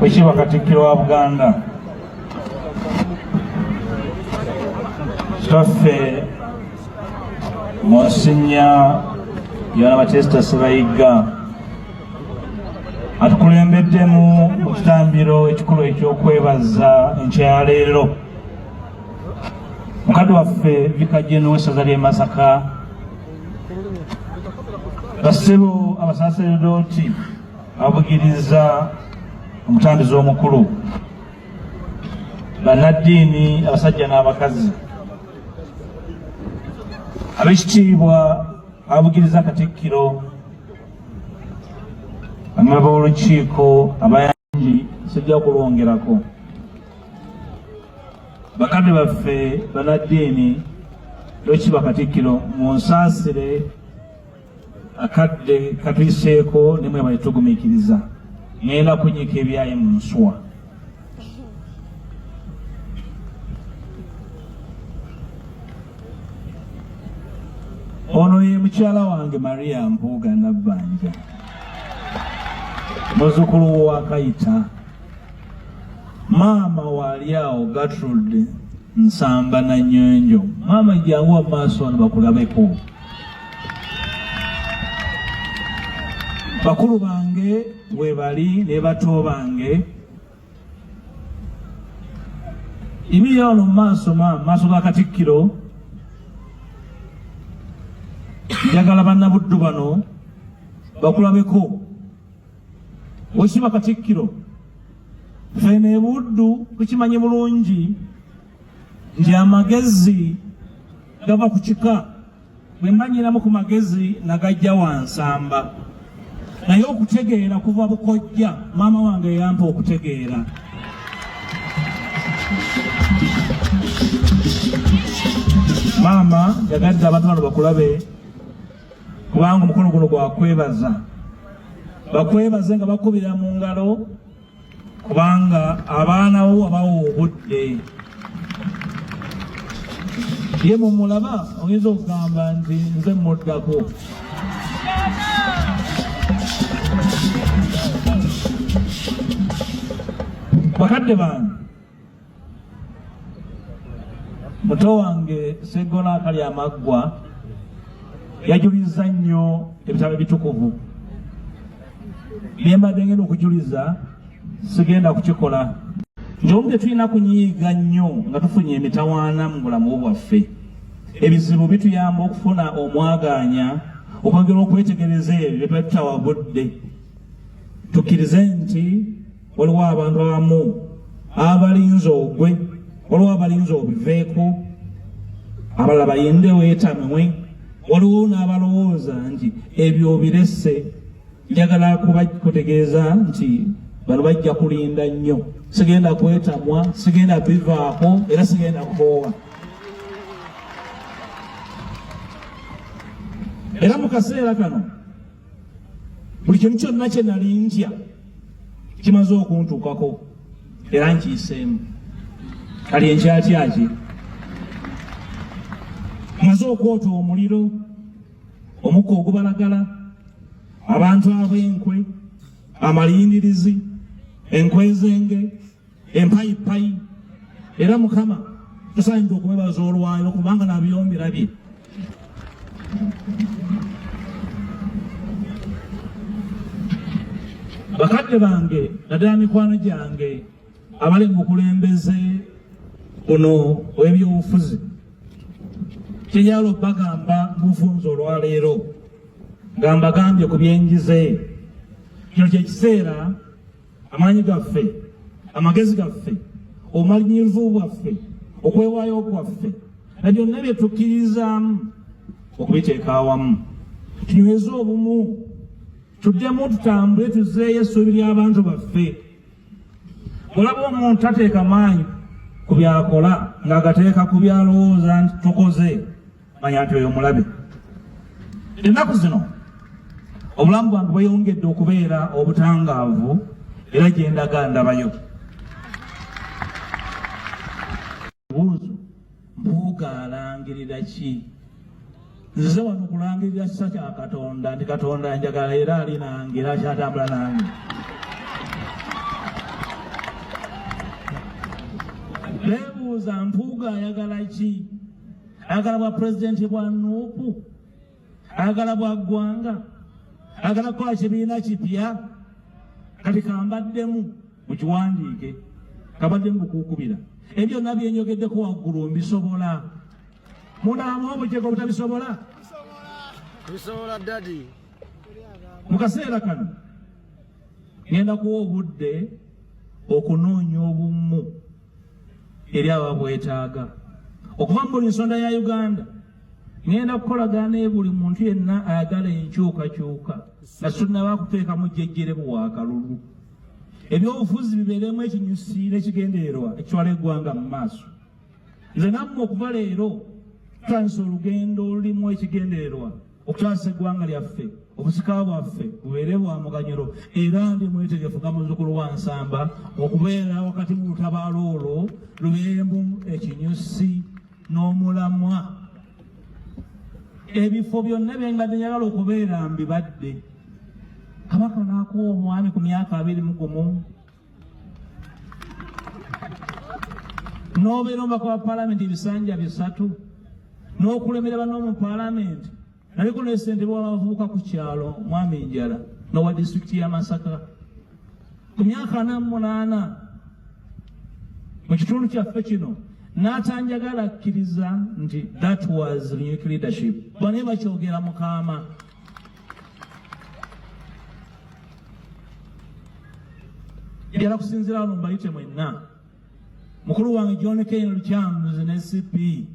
Bwekiba Katikkiro wa Buganda Kitaffe Monsignor Yohana Baptista Ssebayiga atukulembeddemu mu kitambiro ekikulu eky'okwebaza enkya ya leero. Mukadde waffe Vicar General w'essaza ly'e Masaka, bassebo abasaaseredooti ababugiriza omutambizi omukulu, bannaddiini abasajja n'abakazi, ab'ekitiibwa ababugiriza Katikkiro, bamwe b'olukiiko abayanji sijja kulwongerako, bakadde baffe bannaddiini Ekitiibwa Katikkiro, munsaasire akadde katuyiseeko ne mwe balitugumiikiriza. Ngenda kunyiika ebyayi mu nsuwa. Ono ye mukyala wange Maria Mpuuga Nabbanja, muzzukulu wa Kayita. Maama waali awo Gertrude Nsamba na Nnyonjo. Maama jangu wa maaso wano bakulabeko. Bakulu bange we bali ne bato bange, ibiri wano maaso maaso ga Katikkiro. Njagala bannabuddu bano bakulabeko. Ekitiibwa Katikkiro, ffe e Buddu tukimanyi bulungi nti amagezi gava ku kika. Bwe mbanyiramu ku magezi nagajja wa Nsamba, naye okutegeera kuva bukojja. Maama wange yampa okutegeera. Maama yagadde abantu bano bakulabe, kubanga omukono guno gwa kwebaza. Bakwebaze nga bakubira mu ngalo, kubanga abaana bo abawa obudde. Ye mumulaba oyinza okugamba nti nze muddako. Bakadde bange, muto wange Sseggona Akali Amaggwa yajuliza nnyo ebitabo ebitukuvu. Bye mbadde ngenda okujuliza sigenda kukikola. Nti obudde tulina kunyiiga nnyo nga tufunye emitawaana mu bulamu bwaffe. Ebizibu bituyamba okufuna omwagaanya, okwongera okwetegereza ebyo bye tuba tutawabudde. Tukkirize nti waliwo abantu abamu abalinze ogwe, waliwo abalinze obiveeko, abalala bayinde weetamwe, waliwo n'abalowooza nti ebyo obirese. Njagala kutegeeza nti bano bajja kulinda nnyo. Sigenda kwetamwa, sigenda bivaako, era sigenda kukoowa. Era mu kaseera kano buli kintu kyonna kye nali ntya kimaze okuntuukako era nkiyiseemu. Kali enkyatya ki? Maze okwota omuliro, omukka ogubalagala, abantu ab'enkwe, amalindirizi, enkwezenge, empayipayi. Era Mukama tusaanidde okwebaza olwayo kubanga nabyo mbirabye. Bakadde bange naddala mikwano gyange abali mu bukulembeze buno w'ebyobufuzi, kyenjala obbagamba mu bufunze olwaleero nga mbagambye ku byenjize. Kino kye kiseera amaanyi gaffe, amagezi gaffe, obumalirivu bwaffe, okwewaayo kwaffe na byonna bye tukkirizaamu okubiteeka awamu. Tunyweze obumu, tuddemu tutambule, tuzzeeyo essuubi ly'abantu baffe. Olaba omuntu tateeka maanyi ku byakola ng'agateeka ku byalowooza nti tukoze, manya nti oyo mulabe. Ennaku zino obulamu bwange bweyongedde okubeera obutangaavu, era gye ndaga ndabayo. Buuzo, Mpuuga alangirira ki? Nze wano kulangirira kisa kya Katonda, ndi Katonda njagala era alinangira, akyatambula nange. beebuuza Mpuuga ayagala ki? Ayagala bwa pulezidenti bwa Nuupu? Ayagala bwa ggwanga? Ayagala kukola kibiina kipya? Kati kambaddemu mukiwandiike, kabaddemu bukuukubira. Ebyo byonna byenjogeddeko waggulu mbisobola. Munaamu obujego obutabisobola? Bisobola dadi. Mu kaseera kano ngenda kuwa obudde okunoonya obumu eri ababwetaaga. Okuva mu buli nsonda ya Uganda ngenda kukolagana ne buli muntu yenna ayagala enkyukakyuka nga tunnaba kuteekamu jjejjerebu wa kalulu. Ebyobufuzi bibeeremu ekinyusi n'ekigendererwa ekitwala eggwanga mu maaso. Nze nammwe okuva leero tutandise olugendo olulimu ekigendererwa okutwalisa eggwanga lyaffe, obusika bwaffe bubeere bwa muganyiro, era ndi mwetegefu nga muzzukulu wa Nsamba okubeera wakati mu lutabaalo olwo lubeeremu ekinyusi n'omulamwa. Ebifo byonna bye mbadde njagala okubeera mbibadde. Kabaka n'akuwa omwami ku myaka 21 n'obeera omubaka wa paalamenti ebisanja 3 n'okulemera banno mu paalamenti. Naliko ne ssentebe w'abavubuka ku kyalo Mwami Njala n'owa disitulikiti ya Masaka ku myaka 48 mu kitundu kyaffe kino n'atanjagala akkiriza nti that was unique leadership. Bane bakyogera Mukama. Njala kusinziira wano mbayite mwenna. Mukulu wange John Kane Lukyambuzi ne CP,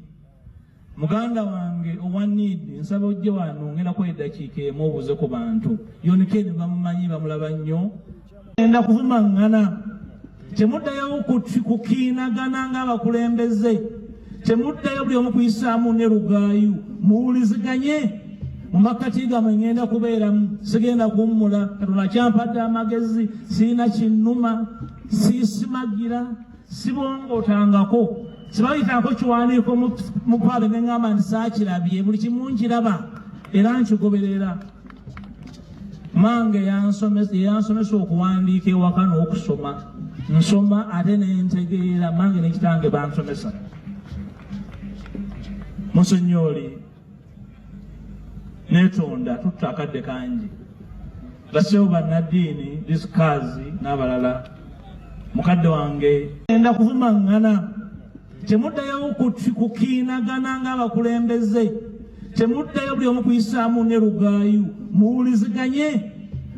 muganda wange owa Need, nsaba ojje wano ngenda kwa eddakiika emu obuuze ku bantu. John Kane bamumanyi, bamulaba nnyo. Ngenda kuvumaŋŋana. Temuddayo kukiinagana ng'abakulembeze. Temuddayo buli omu kuyisaamu ne lugaayu. Muwuliziganye mu makkati gammwe ngenda kubeeramu. Sigenda kuwummula. Katonda kyampadde amagezi, siina kinnuma, siisimagira, sibongootangako, sibayitangako kiwandiiko mu paale ne ŋŋamba nti saakirabye, buli kimu nkiraba era nkigoberera. Mange yansomesa okuwandiika ewaka n'okusoma. Nsoma ate ne ntegeera, mange ne kitange bansomesa. Musenyooli neetonda tutta akadde kangi. Bassebo bannaddiini, disikazi n'abalala. Mukadde wange ngenda kuvumaŋŋana. Temuddayo kukiinagana ng'abakulembeze. Temuddayo buli omu kuyisaamu ne lugaayu. Muwuliziganye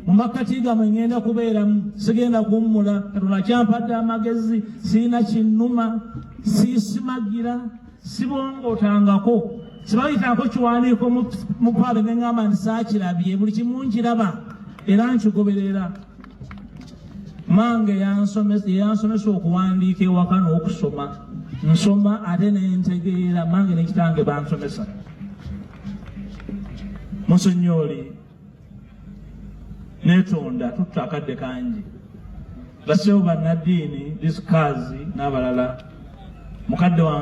mu makkati gammwe ngenda kubeeramu. Sigenda kuwummula. Katonda kyampadde amagezi, siina kinnuma, siisimagira, sibongootangako, sibayitangako kiwandiiko mu paale ne ŋŋamba nti saakirabye, buli kimu nkiraba era nkigoberera. Mange yansomesa okuwandiika ewaka n'okusoma. Nsoma ate ne ntegeera, mange ne kitange bansomesa. Musenyooli neetonda tutta akadde kangi. Bassebo bannaddiini, disikazi n'abalala. Mukadde wange